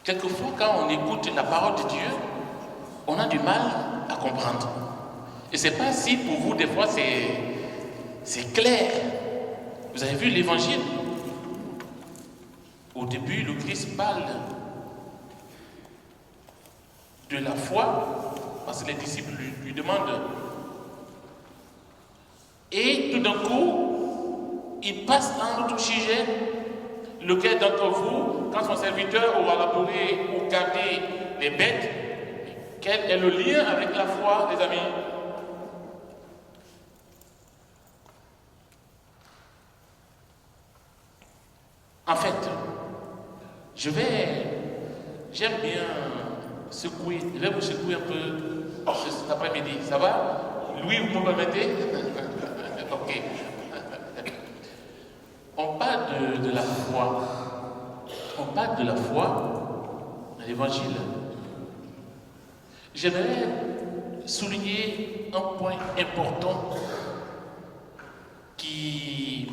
Quelquefois, quand on écoute la parole de Dieu, on a du mal à comprendre. Et c'est pas si pour vous, des fois, c'est clair. Vous avez vu l'évangile? Au début, le Christ parle de la foi, parce que les disciples lui demandent. Et tout d'un coup, il passe à un autre sujet. Lequel d'entre vous, quand son serviteur aura labouré ou gardé les bêtes, quel est le lien avec la foi, les amis? En fait, j'aime bien secouer, je vais vous secouer un peu cet après-midi, ça va? Louis, vous me permettez? Ok. On parle de la foi. On parle de la foi dans l'évangile. J'aimerais souligner un point important qui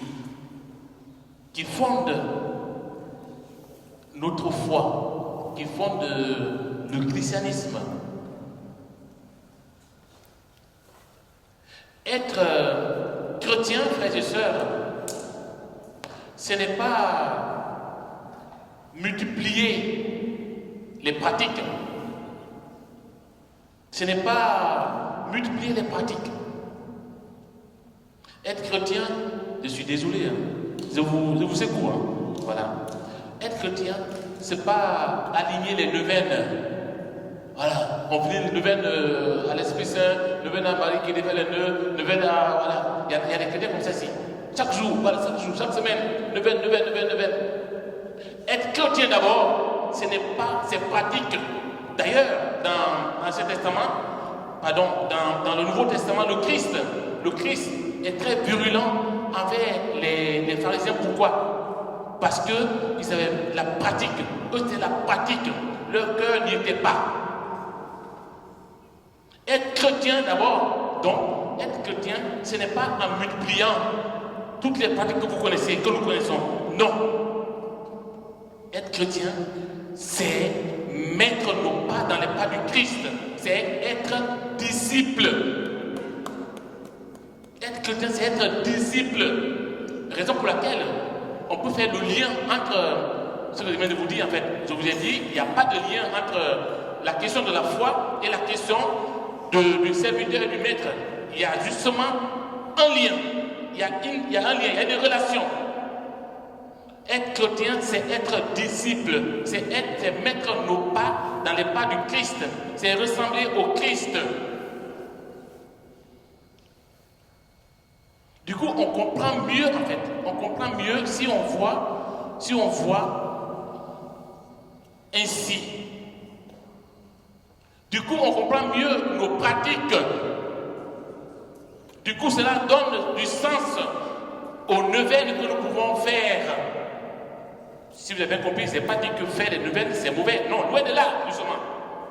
fonde notre foi, qui fonde le christianisme. Être chrétien, frères et sœurs, ce n'est pas multiplier les pratiques. Ce n'est pas multiplier les pratiques. Être chrétien, je suis désolé, je vous secoue, voilà. Être chrétien, c'est pas aligner les neuvaines. Voilà, on fait les neuvaines à l'Esprit Saint, neuvaine à Marie qui défait les nœuds, neuvaine à... Voilà, il y a des chrétiens comme ça ici. Chaque jour, voilà, chaque semaine, neuvaine. Être chrétien d'abord, ce n'est pas ces pratiques. D'ailleurs, dans l'Ancien Testament, dans le Nouveau Testament, le Christ est très virulent envers les pharisiens. Pourquoi? Parce qu'ils avaient la pratique. Eux, c'était la pratique. Leur cœur n'y était pas. Être chrétien d'abord, donc, être chrétien, ce n'est pas en multipliant toutes les pratiques que vous connaissez, que nous connaissons. Non. Être chrétien, c'est mettre nos pas dans les pas du Christ. C'est être disciple. Être chrétien, c'est être disciple. Raison pour laquelle on peut faire le lien entre ce que je viens de vous dire. En fait, je vous ai dit, il n'y a pas de lien entre la question de la foi et la question du serviteur et du maître. Il y a justement un lien. Il y a un lien, il y a des relations. Être chrétien, c'est être disciple, c'est mettre nos pas dans les pas du Christ, c'est ressembler au Christ. Du coup, on comprend mieux en fait, on comprend mieux si on voit ainsi. Du coup, on comprend mieux nos pratiques. Du coup, cela donne du sens aux neuvaines que nous pouvons faire. Si vous avez bien compris, ce n'est pas dit que faire des neuvaines, c'est mauvais. Non, loin de là, justement.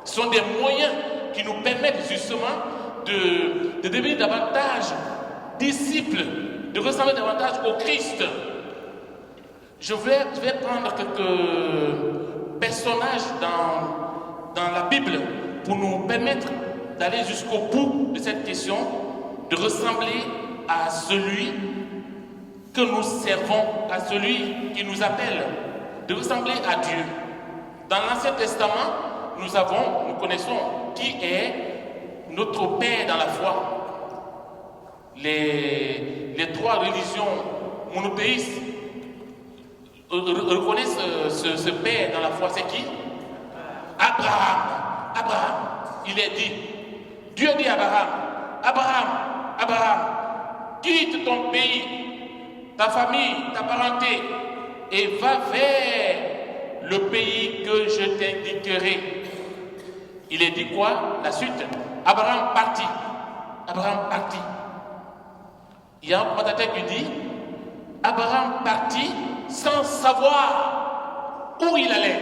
Ce sont des moyens qui nous permettent justement de devenir davantage disciples, de ressembler davantage au Christ. Je vais prendre quelques personnages dans la Bible pour nous permettre d'aller jusqu'au bout de cette question, de ressembler à celui que nous servons, à celui qui nous appelle, de ressembler à Dieu. Dans l'Ancien Testament, nous connaissons qui est notre Père dans la foi. Les trois religions monothéistes reconnaissent ce Père dans la foi. C'est qui? Abraham. Il est dit. Dieu dit à Abraham, quitte ton pays, ta famille, ta parenté, et va vers le pays que je t'indiquerai. Il est dit quoi? La suite. Abraham partit. Il y a un commentateur qui dit Abraham partit sans savoir où il allait.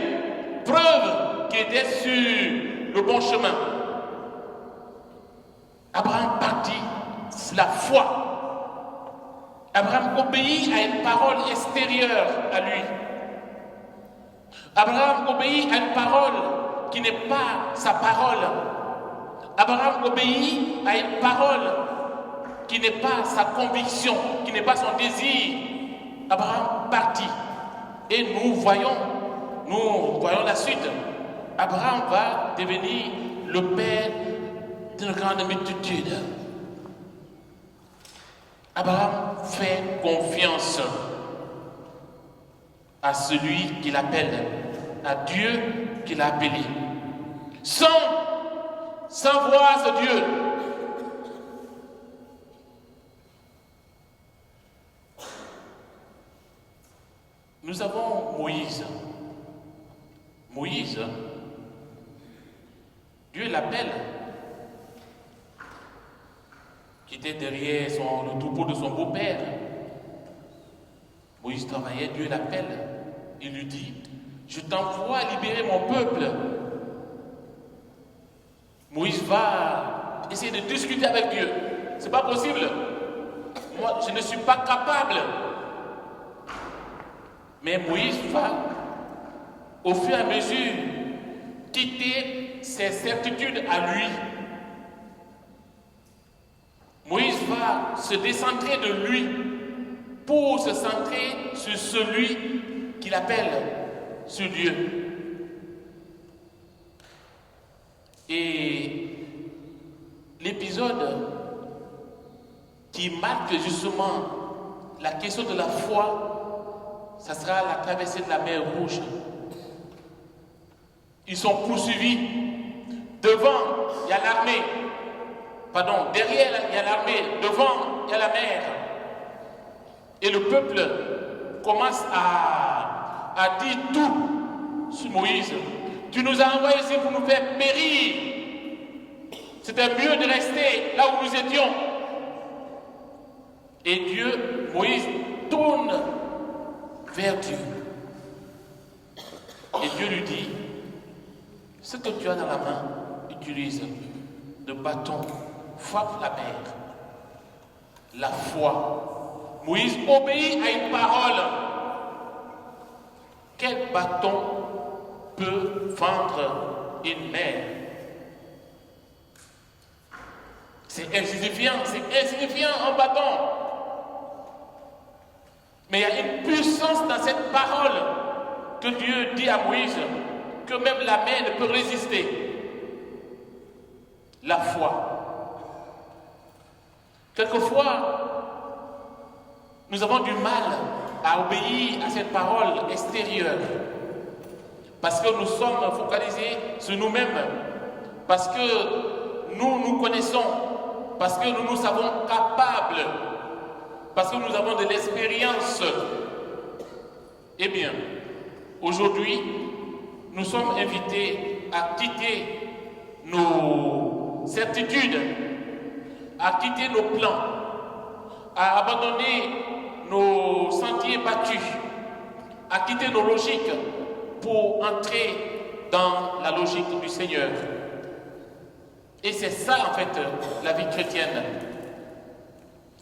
Preuve qu'il était sur le bon chemin. Abraham partit, c'est la foi. Abraham obéit à une parole extérieure à lui. Abraham obéit à une parole qui n'est pas sa parole. Abraham obéit à une parole qui n'est pas sa conviction, qui n'est pas son désir. Abraham partit. Et nous voyons la suite. Abraham va devenir le père d'une grande multitude. Abraham fait confiance à celui qu'il appelle, à Dieu qu'il a appelé. Sans voir ce Dieu. Nous avons Moïse. Moïse, Dieu l'appelle, qui était derrière le troupeau de son beau-père. Moïse travaillait, Dieu l'appelle. Il lui dit, je t'envoie libérer mon peuple. Moïse va essayer de discuter avec Dieu. C'est pas possible. Moi, je ne suis pas capable. Mais Moïse va, au fur et à mesure, quitter ses certitudes à lui. Moïse va se décentrer de lui pour se centrer sur celui qu'il appelle, sur Dieu. Et l'épisode qui marque justement la question de la foi, ça sera la traversée de la mer Rouge. Ils sont poursuivis. Devant, il y a l'armée. Pardon, derrière, il y a l'armée. Devant, il y a la mer. Et le peuple commence à dire tout sur Moïse. Tu nous as envoyés ici pour nous faire périr. C'était mieux de rester là où nous étions. Et Dieu, Moïse, tourne vers Dieu. Et Dieu lui dit, ce que tu as dans la main, utilise le bâton, frappe la mer. La foi. Moïse obéit à une parole. Quel bâton peut fendre une mer? C'est insignifiant un bâton. Mais il y a une puissance dans cette parole que Dieu dit à Moïse, que même la mer ne peut résister. La foi. Quelquefois, nous avons du mal à obéir à cette parole extérieure. Parce que nous sommes focalisés sur nous-mêmes. Parce que nous connaissons. Parce que nous nous savons capables. Parce que nous avons de l'expérience. Eh bien, aujourd'hui, nous sommes invités à quitter nos certitudes, à quitter nos plans, à abandonner nos sentiers battus, à quitter nos logiques pour entrer dans la logique du Seigneur. Et c'est ça, en fait, la vie chrétienne.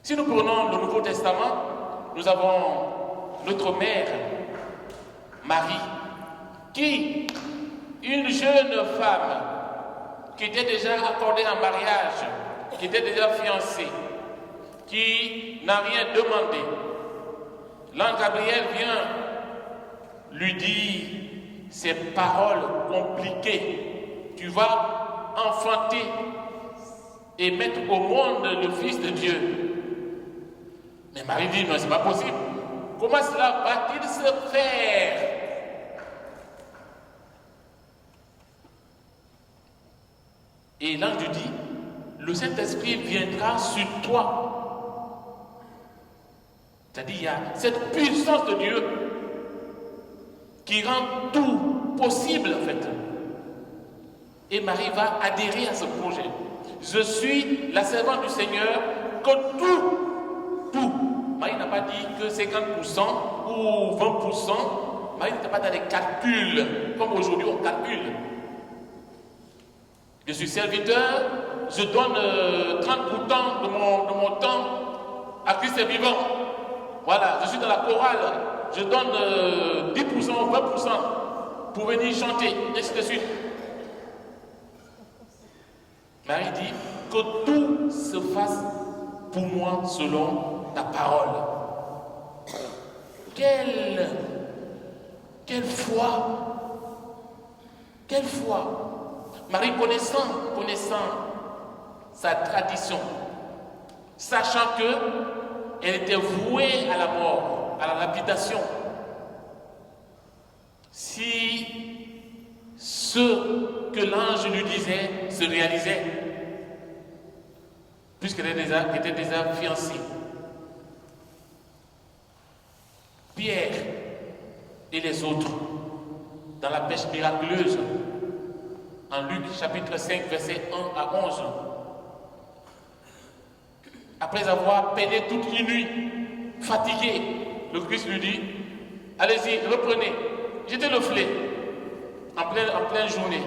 Si nous prenons le Nouveau Testament, nous avons notre mère, Marie, qui, une jeune femme, qui était déjà accordée en mariage, qui était déjà fiancée, qui n'a rien demandé. L'ange Gabriel vient lui dire ces paroles compliquées. Tu vas enfanter et mettre au monde le Fils de Dieu. Mais Marie dit, non, c'est pas possible. Comment cela va-t-il se faire? Et l'ange lui dit, le Saint-Esprit viendra sur toi. C'est-à-dire, il y a cette puissance de Dieu qui rend tout possible, en fait. Et Marie va adhérer à ce projet. Je suis la servante du Seigneur, que tout. Marie n'a pas dit que 50% ou 20%. Marie n'était pas dans les calculs, comme aujourd'hui on calcule. Je suis serviteur, je donne 30% de mon temps à Christ est vivant. Voilà, je suis dans la chorale, je donne 10% ou 20%. pour venir chanter, ainsi de suite. Marie dit que tout se fasse pour moi selon ta parole. Quelle foi! Quelle foi! Marie connaissant sa tradition, sachant qu'elle était vouée à la mort, à la lapidation. Si ce que l'ange lui disait se réalisait, puisqu'elle était déjà fiancée. Pierre et les autres, dans la pêche miraculeuse, en Luc chapitre 5, versets 1 à 11, après avoir peiné toute une nuit, fatigué, le Christ lui dit, allez-y, reprenez, jetez le filet en pleine journée.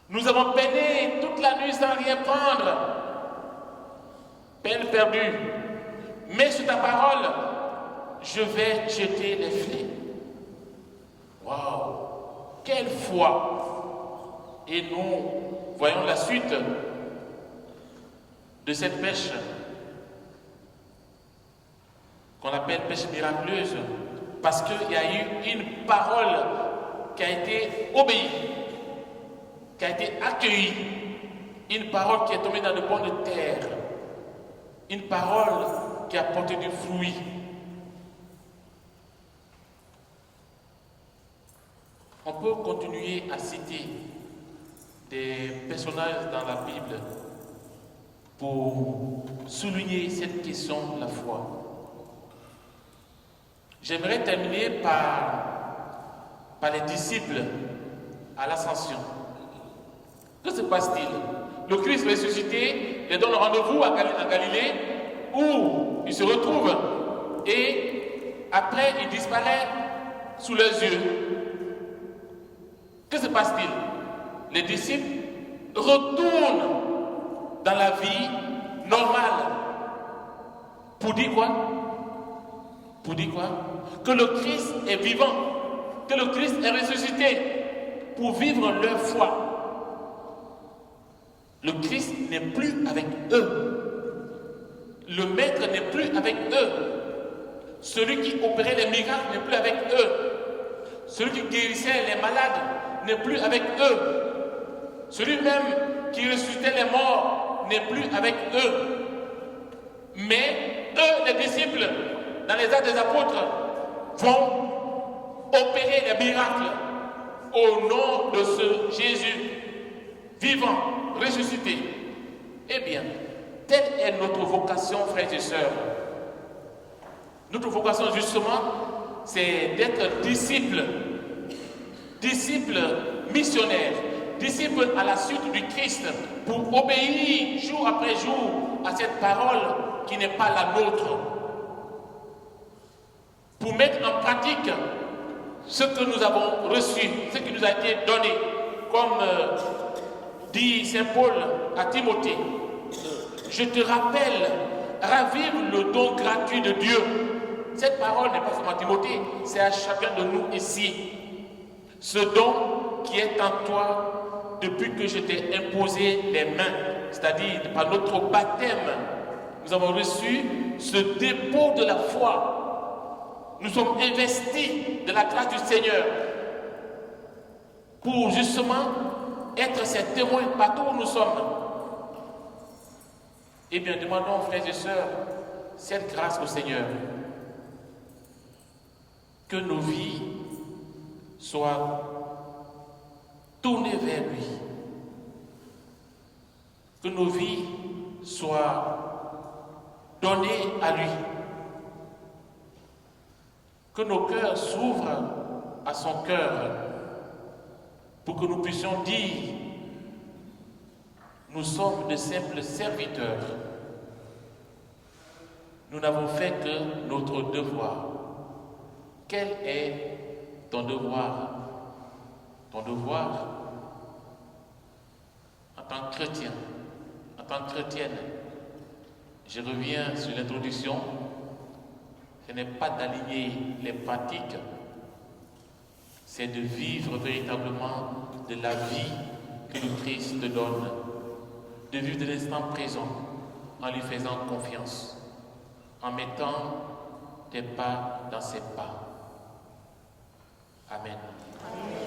Nous avons peiné toute la nuit sans rien prendre. Peine perdue. Mais sur ta parole, je vais jeter les filets. Waouh! Quelle foi! Et nous voyons la suite de cette pêche qu'on appelle pêche miraculeuse, parce qu'il y a eu une parole qui a été obéie, qui a été accueillie, une parole qui est tombée dans de bonnes terres, une parole qui a porté du fruit. On peut continuer à citer des personnages dans la Bible pour souligner cette question de la foi. J'aimerais terminer par les disciples à l'ascension. Que se passe-t-il? Le Christ ressuscité les donne rendez-vous à Galilée où il se retrouve et après il disparaît sous leurs yeux. Que se passe-t-il? Les disciples retournent dans la vie normale. Pour dire quoi? Pour dire quoi? Que le Christ est vivant, que le Christ est ressuscité pour vivre leur foi. Le Christ n'est plus avec eux. Le Maître n'est plus avec eux. Celui qui opérait les miracles n'est plus avec eux. Celui qui guérissait les malades n'est plus avec eux. Celui-même qui ressuscitait les morts n'est plus avec eux. Mais eux, les disciples, dans les actes des apôtres, vont opérer les miracles au nom de ce Jésus vivant, ressuscité. Eh bien, telle est notre vocation, frères et sœurs. Notre vocation, justement, c'est d'être disciples missionnaires, disciples à la suite du Christ, pour obéir jour après jour à cette parole qui n'est pas la nôtre, pour mettre en pratique ce que nous avons reçu, ce qui nous a été donné, comme dit Saint Paul à Timothée. Je te rappelle, ravive le don gratuit de Dieu. Cette parole n'est pas seulement à Timothée, c'est à chacun de nous ici. Ce don qui est en toi depuis que je t'ai imposé les mains, c'est-à-dire par notre baptême, nous avons reçu ce dépôt de la foi. Nous sommes investis de la grâce du Seigneur pour justement être ses témoins partout où nous sommes. Eh bien, demandons, frères et sœurs, cette grâce au Seigneur. Que nos vies soient tournées vers lui. Que nos vies soient données à lui. Que nos cœurs s'ouvrent à son cœur pour que nous puissions dire: nous sommes de simples serviteurs. Nous n'avons fait que notre devoir. Quel est ton devoir? Ton devoir en tant que chrétien, en tant que chrétienne, je reviens sur l'introduction, ce n'est pas d'aligner les pratiques c'est de vivre véritablement de la vie que le Christ te donne, de vivre de l'instant présent en lui faisant confiance, en mettant tes pas dans ses pas. Amen. Amen.